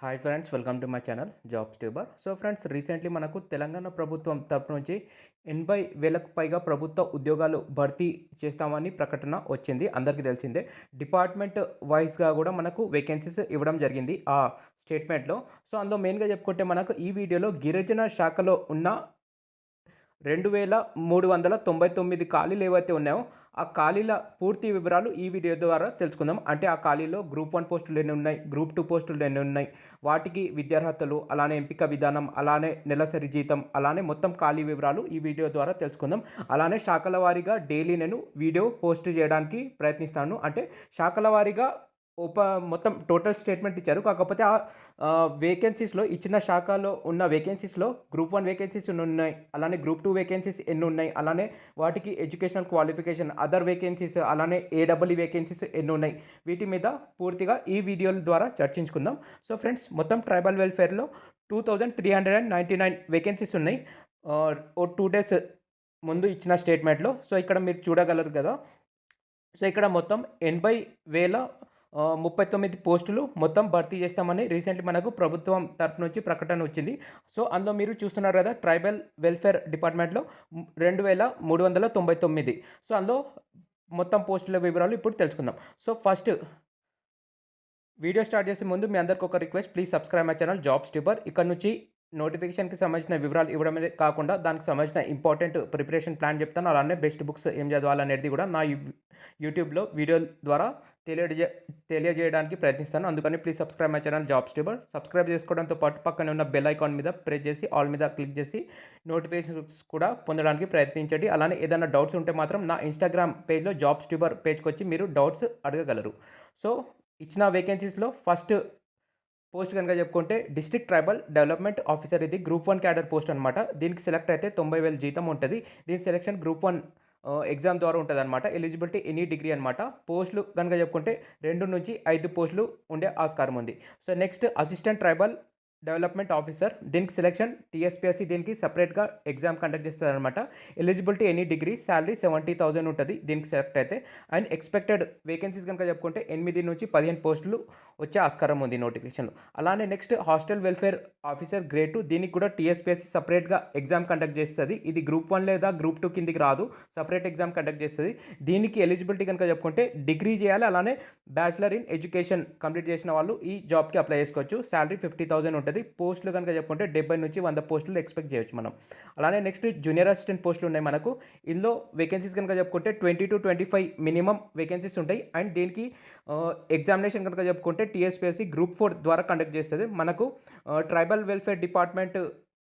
Hi friends, welcome to my channel jobs tuber. So friends, recently మనకు తెలంగాణ ప్రభుత్వం తరపు నుంచి 80,000కు పైగా ప్రభుత్వ ఉద్యోగాలు భర్తీ చేస్తామని ప్రకటన వచ్చింది. అందరికీ తెలిసిందే. డిపార్ట్మెంట్ వైజ్గా కూడా మనకు వేకెన్సీస్ ఇవ్వడం జరిగింది ఆ స్టేట్మెంట్లో. సో అందులో మెయిన్గా చెప్పుకుంటే మనకు ఈ వీడియోలో గిరిజన శాఖలో ఉన్న 2,399 ఖాళీలు ఏవైతే ఉన్నాయో ఆ ఖాళీల పూర్తి వివరాలు ఈ వీడియో ద్వారా తెలుసుకుందాం. అంటే ఆ ఖాళీలో గ్రూప్ 1 పోస్టులు ఎన్ని ఉన్నాయి, గ్రూప్ 2 పోస్టులు ఎన్ని ఉన్నాయి, వాటికి విద్యార్హతలు, అలానే ఎంపిక విధానం, అలానే నెలసరి జీతం, అలానే మొత్తం ఖాళీ వివరాలు ఈ వీడియో ద్వారా తెలుసుకుందాం. అలానే శాఖల వారీగా డైలీ నేను వీడియో పోస్ట్ చేయడానికి ప్రయత్నిస్తాను. అంటే శాఖల వారీగా మొత్తం టోటల్ స్టేట్మెంట్ ఇచ్చారు. కాకపోతే ఆ వేకెన్సీస్లో ఇచ్చిన శాఖలో ఉన్న వేకెన్సీస్లో గ్రూప్ 1 వేకెన్సీస్ ఎన్ని ఉన్నాయి, అలానే గ్రూప్ 2 వేకెన్సీస్ ఎన్ని ఉన్నాయి, అలానే వాటికి ఎడ్యుకేషనల్ క్వాలిఫికేషన్, అదర్ వేకెన్సీస్, అలానే ఏడబ్ల్యూ వేకెన్సీస్ ఎన్ని ఉన్నాయి, వీటి మీద పూర్తిగా ఈ వీడియోల ద్వారా చర్చించుకుందాం. సో ఫ్రెండ్స్, మొత్తం ట్రైబల్ వెల్ఫేర్లో 2,399 వేకెన్సీస్ ఉన్నాయి ఓ 2 డేస్ ముందు ఇచ్చిన స్టేట్మెంట్లో. సో ఇక్కడ మీరు చూడగలరు కదా. సో ఇక్కడ మొత్తం 80,039 పోస్టులు మొత్తం భర్తీ చేస్తామని రీసెంట్లీ మనకు ప్రభుత్వం తరపు నుంచి ప్రకటన వచ్చింది. సో అందులో మీరు చూస్తున్నారు కదా, ట్రైబల్ వెల్ఫేర్ డిపార్ట్మెంట్లో 2,399. సో అందులో మొత్తం పోస్టుల వివరాలు ఇప్పుడు తెలుసుకుందాం. సో ఫస్ట్ వీడియో స్టార్ట్ చేసే ముందు మీ అందరికి ఒక request, please subscribe my channel jobs tuber. ఇక్కడ నుంచి నోటిఫికేషన్కి సంబంధించిన వివరాలు ఇవ్వడమే కాకుండా దానికి సంబంధించిన ఇంపార్టెంట్ ప్రిపరేషన్ ప్లాన్ చెప్తాను. అలానే బెస్ట్ బుక్స్ ఏం చదవాలనేది కూడా నా యూట్యూబ్లో వీడియో ద్వారా తెలియజేయడానికి ప్రయత్నిస్తాను. అందుకని please subscribe my channel jobs tuber. Subscribe చేసుకోవడంతో పాటు పక్కనే ఉన్న బెల్ ఐకాన్ మీద ప్రెస్ చేసి ఆల్ మీద క్లిక్ చేసి నోటిఫికేషన్స్ కూడా పొందడానికి ప్రయత్నించండి. అలానే ఏదైనా డౌట్స్ ఉంటే మాత్రం నా ఇన్స్టాగ్రామ్ పేజ్లో జాబ్స్ ట్యూబర్ పేజ్కి వచ్చి మీరు డౌట్స్ అడగగలరు. సో ఇచ్చిన వేకెన్సీస్లో ఫస్ట్ పోస్ట్ కనుక చెప్పుకుంటే డిస్ట్రిక్ట్ ట్రైబల్ డెవలప్మెంట్ ఆఫీసర్. ఇది గ్రూప్ 1 క్యాడర్ పోస్ట్ అనమాట. దీనికి సెలెక్ట్ అయితే 90,000 జీతం ఉంటుంది. దీని సెలెక్షన్ గ్రూప్ 1 ఎగ్జామ్ ద్వారా ఉంటుంది అనమాట. ఎలిజిబిలిటీ ఎనీ డిగ్రీ అనమాట. పోస్టులు కనుక చెప్పుకుంటే 2 నుంచి 5 పోస్టులు ఉండే ఆస్కారం ఉంది. So next assistant tribal development officer. దీనికి సెలెక్షన్ టీఎస్పీఎస్సీ దీనికి సపరేట్గా ఎగ్జామ్ కండక్ట్ చేస్తుంది అనమాట. ఎలిజిబిలిటీ ఎనీ డిగ్రీ, శాలరీ 70,000 ఉంటుంది దీనికి సెలెక్ట్ అయితే. అండ్ ఎక్స్పెక్టెడ్ వేకెన్సీస్ కనుక చెప్పుకుంటే 8 నుంచి 15 పోస్టులు వచ్చే ఆస్కారం ఉంది నోటిఫికేషన్లో. అలానే next hostel welfare officer grade 2. దీనికి కూడా టీఎస్పీఎస్సీ సపరేట్గా ఎగ్జామ్ కండక్ట్ చేస్తుంది. ఇది గ్రూప్ 1 లేదా గ్రూప్ 2 కిందికి రాదు, సపరేట్ ఎగ్జామ్ కండక్ట్ చేస్తుంది. దీనికి ఎలిజిబిలిటీ కనుక చెప్పుకుంటే డిగ్రీ చేయాలి, అలానే బ్యాచిలర్ ఇన్ ఎడ్యుకేషన్ కంప్లీట్ చేసిన వాళ్ళు ఈ జాబ్కి అప్లై చేసుకోవచ్చు. శాలరీ 50,000 ఉంటుంది. పోస్టులు కనుక చెప్పుకుంటే 70 నుంచి 100 పోస్టులు ఎక్స్పెక్ట్ చేయొచ్చు మనం. అలానే నెక్స్ట్ జూనియర్ అసిస్టెంట్ పోస్టులు ఉన్నాయి మనకు. ఇందులో వేకెన్సీస్ కనుక చెప్పుకుంటే 20 to 25 మినిమం వేకెన్సీస్ ఉంటాయి. అండ్ దీనికి ఎగ్జామినేషన్ కనుక చెప్పుకుంటే టీఎస్పీఎస్సీ గ్రూప్ 4 ద్వారా కండక్ట్ చేస్తుంది. మనకు ట్రైబల్ వెల్ఫేర్ డిపార్ట్మెంట్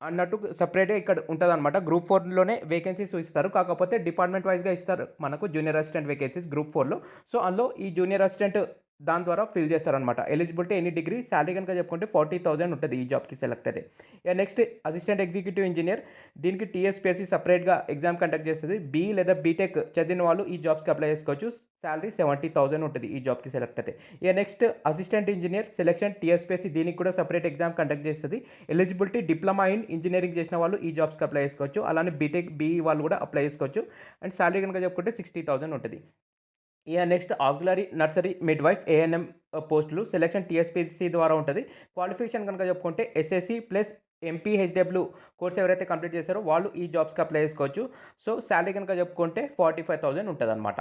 అన్నట్టు సపరేట్గా ఇక్కడ ఉంటుంది అనమాట. గ్రూప్ 4లోనే వేకెన్సీస్ ఇస్తారు, కాకపోతే డిపార్ట్మెంట్ వైజ్గా ఇస్తారు మనకు జూనియర్ అసిస్టెంట్ వేకెన్సీస్ గ్రూప్ 4లో. సో అందులో ఈ జూనియర్ అసిస్టెంట్ దాని ద్వారా ఫిల్ చేస్తారనమాట. ఎలిజిబిలిటీ ఎనీ డిగ్రీ, శాలరీ కనుక చెప్పుకుంటే 40,000 ఉంటుంది ఈ జాబ్కి సెలెక్ట్ అయితే. Next assistant executive engineer. దీనికి టీఎస్పీఎస్సీ సపరేట్గా ఎగ్జామ్ కండక్ట్ చేస్తుంది. బీ లేదా బీటెక్ చదివిన వాళ్ళు ఈ జాబ్స్కి అప్లై చేసుకోవచ్చు. శాలరీ 70,000 ఉంటుంది ఈ జాబ్కి సెలెక్ట్ అయితే. Next assistant engineer selection TSPSC దీనికి కూడా సపరేట్ ఎగ్జామ్ కండక్ట్ చేస్తుంది. ఎలిజిబిలిటీ డిప్లొమా ఇన్ ఇంజనీరింగ్ చేసిన వాళ్ళు ఈ జాబ్స్కి అప్లై చేసుకోవచ్చు. అలానే బీటెక్ బీఈ వాళ్ళు కూడా అప్లై చేసుకోవచ్చు. అండ్ శాలరీ కనుక చెప్పుకుంటే 60,000 ఉంటుంది. Next auxiliary nursery midwife ANM పోస్టులు. సెలెక్షన్ టీఎస్పీసీ ద్వారా ఉంటుంది. క్వాలిఫికేషన్ కనుక చెప్పుకుంటే ఎస్ఎస్సి ప్లస్ ఎంపీహెచ్డబ్ల్యూ కోర్స్ ఎవరైతే కంప్లీట్ చేస్తారో వాళ్ళు ఈ జాబ్స్కి అప్లై చేసుకోవచ్చు. సో శాలరీ కనుక చెప్పుకుంటే 45,000 ఉంటుంది అనమాట.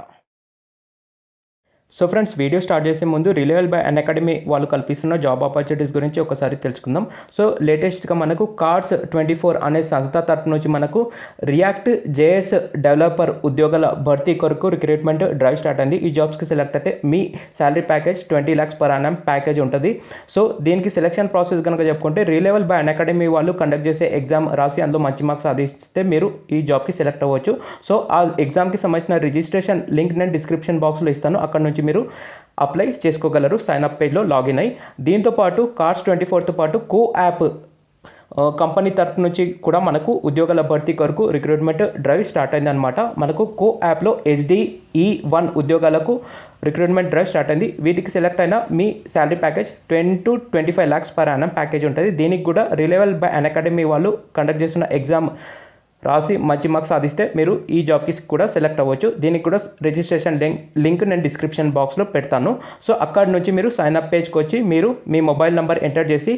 సో ఫ్రెండ్స్, వీడియో స్టార్ట్ చేసే ముందు రిలయబుల్ బై అన్అకాడమీ వాళ్ళు కల్పిస్తున్న జాబ్ ఆపర్చునిటీస్ గురించి ఒకసారి తెలుసుకుందాం. సో లేటెస్ట్గా మనకు కార్డ్స్ 24 అనే సంస్థ తరపు నుంచి మనకు రియాక్ట్ జేఎస్ డెవలపర్ ఉద్యోగాల భర్తీ కొరకు రిక్రూట్మెంట్ డ్రైవ్ స్టార్ట్ అయింది. ఈ జాబ్స్కి సెలెక్ట్ అయితే మీ salary package 20 lakhs per annum package ఉంటుంది. సో దీనికి సెలెక్షన్ ప్రాసెస్ కనుక చెప్పుకుంటే రిలయబుల్ బై అన్అకాడమీ వాళ్ళు కండక్ట్ చేసే ఎగ్జామ్ రాసి అందులో మంచి మార్క్స్ సాధిస్తే మీరు ఈ జాబ్కి సెలెక్ట్ అవ్వచ్చు. సో ఆ ఎగ్జామ్కి సంబంధించిన రిజిస్ట్రేషన్ లింక్ నేను డిస్క్రిప్షన్ బాక్స్లో ఇస్తాను, అక్కడ నుంచి మీరు అప్లై చేసుకోగలరు సైన్అప్ పేజ్లో లాగిన్ అయ్యి. దీంతోపాటు కార్డ్స్ 24తో పాటు కో యాప్ కంపెనీ తరఫు నుంచి కూడా మనకు ఉద్యోగాల భర్తీ కొరకు రిక్రూట్మెంట్ డ్రైవ్ స్టార్ట్ అయింది అనమాట. మనకు కో యాప్లో HDE1 ఉద్యోగాలకు రిక్రూట్మెంట్ డ్రైవ్ స్టార్ట్ అయింది. వీటికి సెలెక్ట్ అయిన మీ salary package 10 to 25 lakhs per annum package ఉంటుంది. దీనికి కూడా రిలయబుల్ బై అన్అకాడమీ వాళ్ళు కండక్ట్ చేస్తున్న ఎగ్జామ్ రాసి మంచి మార్క్స్ సాధిస్తే మీరు ఈ జాబ్కి కూడా సెలెక్ట్ అవ్వచ్చు. దీనికి కూడా రిజిస్ట్రేషన్ లింక్ నేను డిస్క్రిప్షన్ బాక్స్లో పెడతాను. సో అక్కడ నుంచి మీరు సైన్ అప్ పేజ్కి వచ్చి మీరు మీ మొబైల్ నెంబర్ ఎంటర్ చేసి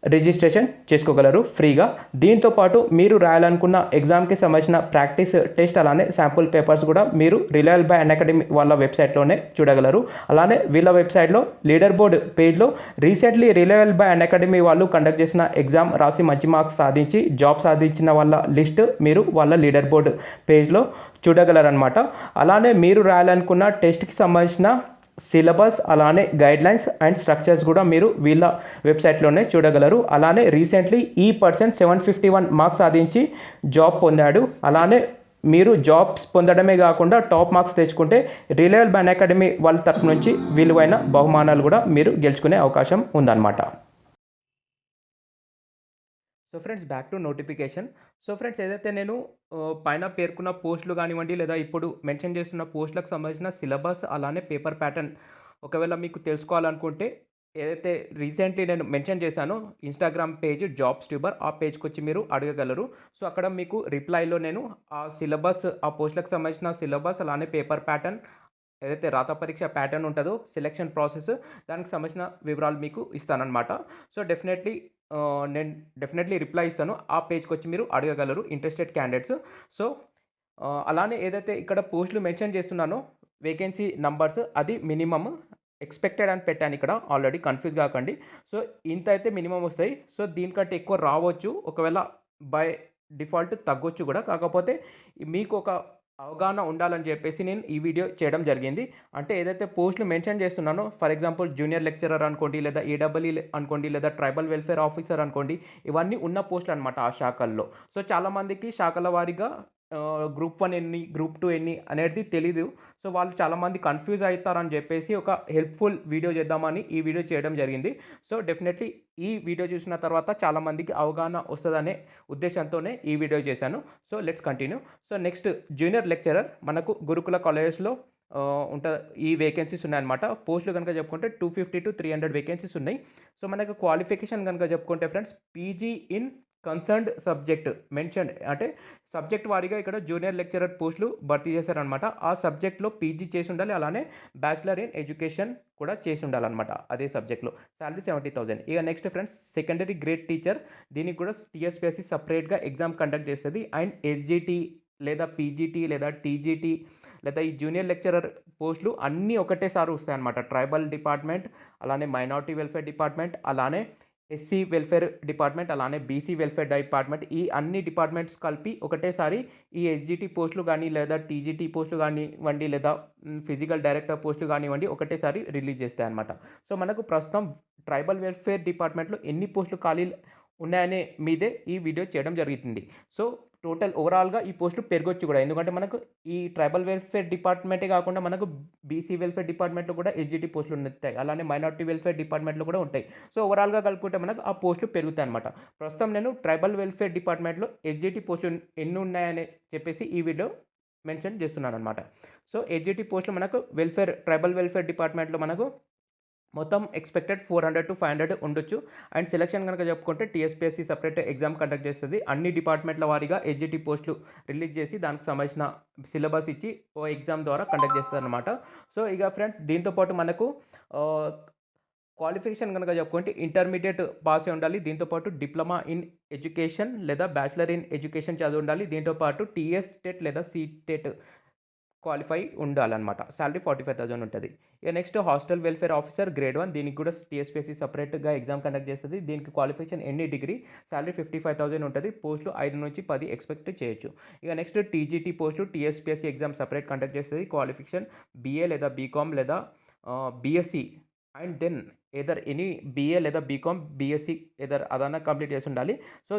రిజిస్ట్రేషన్ చేసుకోగలరు ఫ్రీగా. దీంతోపాటు మీరు రాయాలనుకున్న ఎగ్జామ్కి సంబంధించిన ప్రాక్టీస్ టెస్ట్ అలానే శాంపుల్ పేపర్స్ కూడా మీరు రిలయబుల్ బై అకాడమీ వాళ్ళ వెబ్సైట్లోనే చూడగలరు. అలానే వీళ్ళ వెబ్సైట్లో లీడర్ బోర్డ్ పేజ్లో రీసెంట్లీ రిలయబుల్ బై అకాడమీ వాళ్ళు కండక్ట్ చేసిన ఎగ్జామ్ రాసి మంచి మార్క్స్ సాధించి జాబ్ సాధించిన వాళ్ళ లిస్ట్ మీరు వాళ్ళ లీడర్ బోర్డ్ పేజ్లో చూడగలరనమాట. అలానే మీరు రాయాలనుకున్న టెస్ట్కి సంబంధించిన సిలబస్ అలానే గైడ్లైన్స్ అండ్ స్ట్రక్చర్స్ కూడా మీరు వీళ్ళ వెబ్సైట్లోనే చూడగలరు. అలానే రీసెంట్లీ ఈ పర్సన్ 751 మార్క్స్ సాధించి జాబ్ పొందాడు. అలానే మీరు జాబ్స్ పొందడమే కాకుండా టాప్ మార్క్స్ తెచ్చుకుంటే రిలయబుల్ బై అకాడమీ వాళ్ళ తరపు నుంచి విలువైన బహుమానాలు కూడా మీరు గెలుచుకునే అవకాశం ఉందన్నమాట. So friends, back to notification. So friends, ఏదైతే నేను పైన పేర్కొన్న పోస్టులు కానివ్వండి లేదా ఇప్పుడు మెన్షన్ చేస్తున్న పోస్టులకు సంబంధించిన సిలబస్ అలానే పేపర్ ప్యాటర్న్ ఒకవేళ మీకు తెలుసుకోవాలనుకుంటే ఏదైతే రీసెంట్లీ నేను మెన్షన్ చేశానో ఇన్స్టాగ్రామ్ పేజ్ జాబ్స్ ట్యూబర్, ఆ పేజ్కి వచ్చి మీరు అడగగలరు. సో అక్కడ మీకు రిప్లైలో నేను ఆ సిలబస్, ఆ పోస్టులకు సంబంధించిన సిలబస్ అలానే పేపర్ ప్యాటర్న్ ఏదైతే రాత పరీక్ష ప్యాటర్న్ ఉంటుందో సెలెక్షన్ ప్రాసెస్ దానికి సంబంధించిన వివరాలు మీకు ఇస్తానన్నమాట. సో నేను డెఫినెట్లీ రిప్లై ఇస్తాను. ఆ పేజ్కి వచ్చి మీరు అడగగలరు ఇంట్రెస్టెడ్ క్యాండిడేట్స్. సో అలానే ఏదైతే ఇక్కడ పోస్టులు మెన్షన్ చేస్తున్నానో వేకెన్సీ నంబర్స్ అది మినిమమ్ ఎక్స్పెక్టెడ్ అని పెట్టాను ఇక్కడ. ఆల్రెడీ కన్ఫ్యూజ్ కాకండి. సో ఇంత అయితే మినిమం వస్తాయి. సో దీనికంటే ఎక్కువ రావచ్చు, ఒకవేళ బై డిఫాల్ట్ తగ్గొచ్చు కూడా. కాకపోతే మీకు ఒక అవగాహన ఉండాలని చెప్పేసి నేను ఈ వీడియో చేయడం జరిగింది. అంటే ఏదైతే పోస్టులు మెన్షన్ చేస్తున్నానో, ఫర్ ఎగ్జాంపుల్ జూనియర్ లెక్చరర్ అనుకోండి, లేదా ఈడబ్ల్యూ అనుకోండి, లేదా ట్రైబల్ వెల్ఫేర్ ఆఫీసర్ అనుకోండి, ఇవన్నీ ఉన్న పోస్టులు అనమాట ఆ శాఖల్లో. సో చాలామందికి శాఖల వారీగా గ్రూప్ 1 ఎన్ని, గ్రూప్ 2 ఎన్ని అనేది తెలీదు. సో వాళ్ళు చాలామంది కన్ఫ్యూజ్ అవుతారని చెప్పేసి ఒక హెల్ప్ఫుల్ వీడియో చేద్దామని ఈ వీడియో చేయడం జరిగింది. సో డెఫినెట్లీ ఈ వీడియో చూసిన తర్వాత చాలామందికి అవగాహన వస్తుందనే ఉద్దేశంతోనే ఈ వీడియో చేశాను. So let's continue. So next junior lecturer మనకు గురుకుల కాలేజెస్లో ఈ వేకెన్సీస్ ఉన్నాయన్నమాట. పోస్టులు కనుక చెప్పుకుంటే 250 to 300 వేకెన్సీస్ ఉన్నాయి. సో మనకు క్వాలిఫికేషన్ కనుక చెప్పుకుంటే friends, PG in concerned subject mention, అంటే సబ్జెక్ట్ వారీగా ఇక్కడ జూనియర్ లెక్చరర్ పోస్టులు భర్తీ చేశారనమాట. ఆ సబ్జెక్ట్లో పీజీ చేసి ఉండాలి, అలానే బ్యాచిలర్ ఇన్ ఎడ్యుకేషన్ కూడా చేసి ఉండాలన్నమాట అదే సబ్జెక్ట్లో. శాలరీ 70,000. ఇక next friends, secondary grade teacher, దీనికి కూడా టీఎస్పీఎస్సీ సపరేట్గా ఎగ్జామ్ కండక్ట్ చేస్తుంది. అండ్ ఎస్జిటి లేదా పీజీటీ లేదా టీజీటీ లేదా ఈ జూనియర్ లెక్చరర్ పోస్టులు అన్నీ ఒకటేసారి వస్తాయన్నమాట. ట్రైబల్ డిపార్ట్మెంట్, అలానే మైనారిటీ వెల్ఫేర్ డిపార్ట్మెంట్, అలానే ఎస్సీ వెల్ఫేర్ డిపార్ట్మెంట్, అలానే బీసీ వెల్ఫేర్ డిపార్ట్మెంట్, ఈ అన్ని డిపార్ట్మెంట్స్ కలిపి ఒకటేసారి ఈ ఎస్జిటి పోస్టులు కానీ లేదా టీజీటీ పోస్టులు కానివ్వండి లేదా ఫిజికల్ డైరెక్టర్ పోస్టులు కానివ్వండి ఒకటేసారి రిలీజ్ చేస్తాయి అన్నమాట. సో మనకు ప్రస్తుతం ట్రైబల్ వెల్ఫేర్ డిపార్ట్మెంట్లో ఎన్ని పోస్టులు ఖాళీ ఉన్నాయనే మీదే ఈ వీడియో చేయడం జరుగుతుంది. సో టోటల్ ఓవరాల్గా ఈ పోస్టులు పెరగొచ్చు కూడా, ఎందుకంటే మనకు ఈ ట్రైబల్ వెల్ఫేర్ డిపార్ట్మెంటే కాకుండా మనకు బీసీ వెల్ఫేర్ డిపార్ట్మెంట్లో కూడా ఎస్జిటి పోస్టులు ఉంటాయి, అలానే మైనారిటీ వెల్ఫేర్ డిపార్ట్మెంట్లో కూడా ఉంటాయి. సో ఓవరాల్గా కలుపుకుంటే మనకు ఆ పోస్టులు పెరుగుతాయి అనమాట. ప్రస్తుతం నేను ట్రైబల్ వెల్ఫేర్ డిపార్ట్మెంట్లో ఎస్జిటి పోస్టులు ఎన్ని ఉన్నాయని చెప్పేసి ఈ వీడియో మెన్షన్ చేస్తున్నాను అనమాట. సో ఎస్జిటి పోస్టులు మనకు ట్రైబల్ వెల్ఫేర్ డిపార్ట్మెంట్లో మనకు మొత్తం ఎక్స్పెక్టెడ్ 400 to 500 ఉండొచ్చు. అండ్ సెలక్షన్ కనుక చెప్పుకుంటే టీఎస్పీఎస్సీ సపరేట్ ఎగ్జామ్ కండక్ట్ చేస్తుంది. అన్ని డిపార్ట్మెంట్ల వారీగా ఎస్జిటి పోస్టులు రిలీజ్ చేసి దానికి సంబంధించిన సిలబస్ ఇచ్చి ఓ ఎగ్జామ్ ద్వారా కండక్ట్ చేస్తుంది అనమాట. సో ఇక ఫ్రెండ్స్, దీంతోపాటు మనకు క్వాలిఫికేషన్ కనుక చెప్పుకుంటే ఇంటర్మీడియట్ పాస్ అయి ఉండాలి. దీంతోపాటు డిప్లొమా ఇన్ ఎడ్యుకేషన్ లేదా బ్యాచిలర్ ఇన్ ఎడ్యుకేషన్ చదివి ఉండాలి. దీంతోపాటు టీఎస్ టెట్ లేదా సీటెట్ క్వాలిఫై ఉండాలన్నమాట. శాలరీ 45,000 ఉంటుంది. ఇక next hostel welfare officer grade 1, దీనికి కూడా టీఎస్పీఎస్సీ సపరేట్గా ఎగ్జామ్ కండక్ట్ చేస్తుంది. దీనికి క్వాలిఫికేషన్ ఎన్ని డిగ్రీ, శాలరీ 55,000 ఉంటుంది. పోస్టులు 5 నుంచి 10 ఎక్స్పెక్ట్ చేయొచ్చు. ఇక నెక్స్ట్ టీజీటీ పోస్టులు టీఎస్పీఎస్సీ ఎగ్జామ్ సపరేట్ కండక్ట్ చేస్తుంది. క్వాలిఫికేషన్ బీఏ లేదా బీకామ్ లేదా BSc and then either any BA లేదా బీకామ్ బీఎస్సీ ఏదర్ అదన్నా కంప్లీట్ చేసి ఉండాలి. సో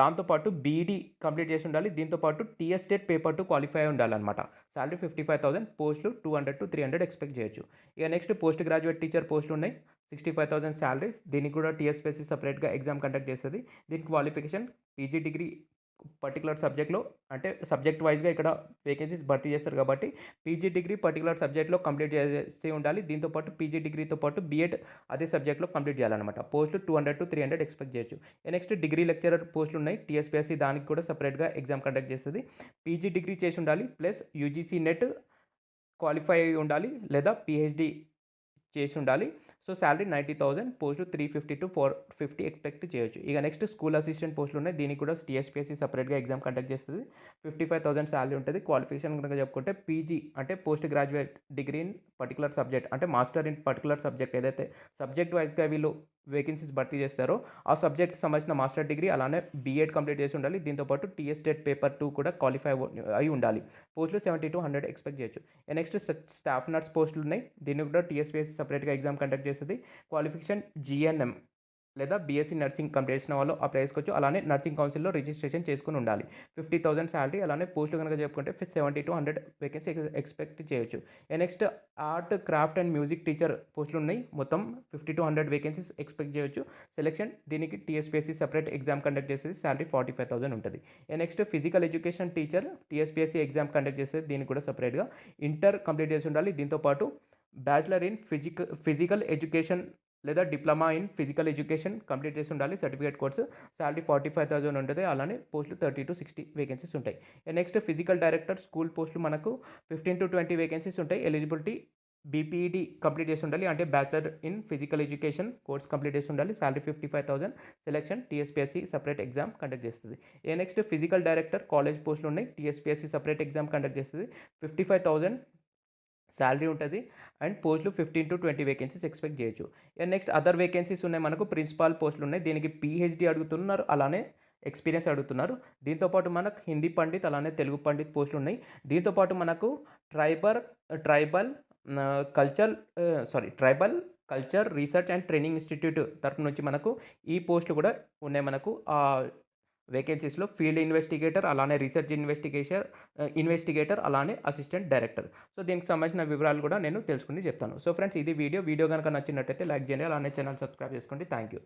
దాంతోపాటు బీఈడీ కంప్లీట్ చేసి ఉండాలి. దీంతోపాటు టీఎస్ టెట్ పేపర్ 2 క్వాలిఫై ఉండాలన్నమాట. శాలరీ 55,000, పోస్టులు 200 to 300 ఎక్స్పెక్ట్ చేయొచ్చు. ఇక నెక్స్ట్ పోస్ట్ గ్రాడ్యుయేట్ టీచర్ పోస్టులు ఉన్నాయి, 65,000 శాలరీస్. దీనికి కూడా టీఎస్పీఎస్సీ సపరేట్గా ఎగ్జామ్ కండక్ట్ చేస్తుంది. దీనికి క్వాలిఫికేషన్ పీజీ డిగ్రీ పర్టికులర్ సబ్జెక్ట్లో అంటే సబ్జెక్ట్ వైజ్గా ఇక్కడ వేకెన్సీస్ భర్తీ చేస్తారు కాబట్టి పీజీ డిగ్రీ పర్టికులర్ సబ్జెక్ట్లో కంప్లీట్ చేసి ఉండాలి. దీంతోపాటు పీజీ డిగ్రీతో పాటు బీఎడ్ అదే సబ్జెక్ట్లో కంప్లీట్ చేయాలన్నమాట. పోస్టులు 200 to 300 ఎక్స్పెక్ట్ చేయొచ్చు. నెక్స్ట్ డిగ్రీ లెక్చరర్ పోస్టులు ఉన్నాయి. టీఎస్పీఎస్సీ దానికి కూడా సపరేట్గా ఎగ్జామ్ కండక్ట్ చేస్తుంది. పీజీ డిగ్రీ చేసి ఉండాలి ప్లస్ యూజీసీ నెట్ క్వాలిఫై అయి ఉండాలి లేదా పీహెచ్డీ చేసి ఉండాలి. సో శాలరీ 90,000, పోస్టులు 350 to 450 ఎక్స్పెక్ట్ చేయొచ్చు. ఇక నెక్స్ట్ స్కూల్ అసిస్టెంట్ పోస్టులు ఉన్నాయి. దీనికి కూడా టీఎస్పీఎస్సీ సపరేట్గా ఎగ్జామ్ కండక్ట్ చేస్తుంది. 55,000 శాలరీ ఉంటుంది. క్వాలిఫికేషన్ కనుక చెప్పుకుంటే పీజీ అంటే post graduate degree in particular subject అంటే మాస్టర్ ఇన్ పర్టికులర్ సబ్జెక్ట్ ఏదైతే సబ్జెక్ట్ వైజ్గా వీళ్ళు వేకెన్సీస్ భర్తీ చేస్తారో ఆ సబ్జెక్ట్కి సంబంధించిన మాస్టర్ డిగ్రీ అలానే బీఎడ్ కంప్లీట్ చేసి ఉండాలి. దీంతోపాటు టీఎస్ స్టేట్ పేపర్ 2 కూడా క్వాలిఫై అయి ఉండాలి. పోస్టులు 70 to 100 ఎక్స్పెక్ట్ చేయొచ్చు. నెక్స్ట్ స్టాఫ్ నర్స్ పోస్టులు ఉన్నాయి. దీన్ని కూడా టీఎస్పీఎస్సీ సపరేట్గా ఎగ్జామ్ కండక్ట్ చేస్తుంది. క్వాలిఫికేషన్ జీఎన్ఎం లేదా బీఎస్సీ నర్సింగ్ కంప్లీట్ చేసిన వాళ్ళు అప్లై చేసుకోవచ్చు. అలానే నర్సింగ్ కౌన్సిల్లో రిజిస్ట్రేషన్ చేసుకుని ఉండాలి. 50,000 శాలరీ. అలానే పోస్టులు కనుక చెప్పుకుంటే 70 to 100 వేకెన్సీ ఎక్స్పెక్ట్ చేయొచ్చు. Next art craft and music teacher పోస్టులు ఉన్నాయి. మొత్తం 50 to 100 వేకెన్సీస్ ఎక్స్పెక్ట్ చేయొచ్చు. సెలెక్షన్ దీనికి టీఎస్పీఎస్సీ సపరేట్ ఎగ్జామ్ కండక్ట్ చేసేది. శాలరీ 45,000 ఉంటుంది. Next physical education teacher TSPSC exam conduct చేసేది. దీనికి కూడా సపరేట్గా ఇంటర్ కంప్లీట్ చేసి ఉండాలి. దీంతోపాటు బ్యాచిలర్ ఇన్ ఫిజికల్ ఎడ్యుకేషన్ లేదా diploma in physical education complete చేసి ఉండాలి. Certificate course. శాలరీ 45,000 ఉంటుంది. అలానే పోస్టులు 30 to 60 వేకెన్సీస్ ఉంటాయి. నెక్స్ట్ ఫిజికల్ డైరెక్టర్ స్కూల్ పోస్టులు మనకు 15 to 20 వేకెన్సీస్ ఉంటాయి. ఎలిజిబిలిటీ బీపీఈడి కంప్లీట్ చేసి ఉండాలి అంటే bachelor in physical education course complete చేసి ఉండాలి. Salary 55,000. Selection TSPSC separate exam conduct చేస్తుంది. నెక్స్ట్ ఫిజికల్ డైరెక్టర్ కాలేజ్ పోస్టులు ఉన్నాయి. టీఎస్పీఎస్సీ సపరేట్ ఎగ్జామ్ కండక్ట్ చేస్తుంది. 55,000 శాలరీ ఉంటుంది. అండ్ పోస్టులు 15 to 20 వేకెన్సీస్ ఎక్స్పెక్ట్ చేయొచ్చు. నెక్స్ట్ అదర్ వేకెన్సీస్ ఉన్నాయి. మనకు ప్రిన్సిపాల్ పోస్టులు ఉన్నాయి. దీనికి పీహెచ్డీ అడుగుతున్నారు. అలానే ఎక్స్పీరియన్స్ అడుగుతున్నారు. దీంతోపాటు మనకు హిందీ పండిత్ అలానే తెలుగు పండిత్ పోస్టులు ఉన్నాయి. దీంతోపాటు మనకు tribal culture research and training institute తరపు నుంచి మనకు ఈ పోస్టులు కూడా ఉన్నాయి. మనకు వేకెన్సీస్లో ఫీల్డ్ ఇన్వెస్టిగేటర్ అలానే రీసెర్చ్ ఇన్వెస్టిగేటర్ అలానే అసిస్టెంట్ డైరెక్టర్. సో దీనికి సంబంధించిన వివరాలు కూడా నేను తెలుసుకుని చెప్తాను. సో ఫ్రెండ్స్ ఇది వీడియో కనుక నచ్చినట్టయితే లైక్ చేయండి. అలానే ఛానల్ సబ్స్క్రైబ్ చేసుకోండి. Thank you.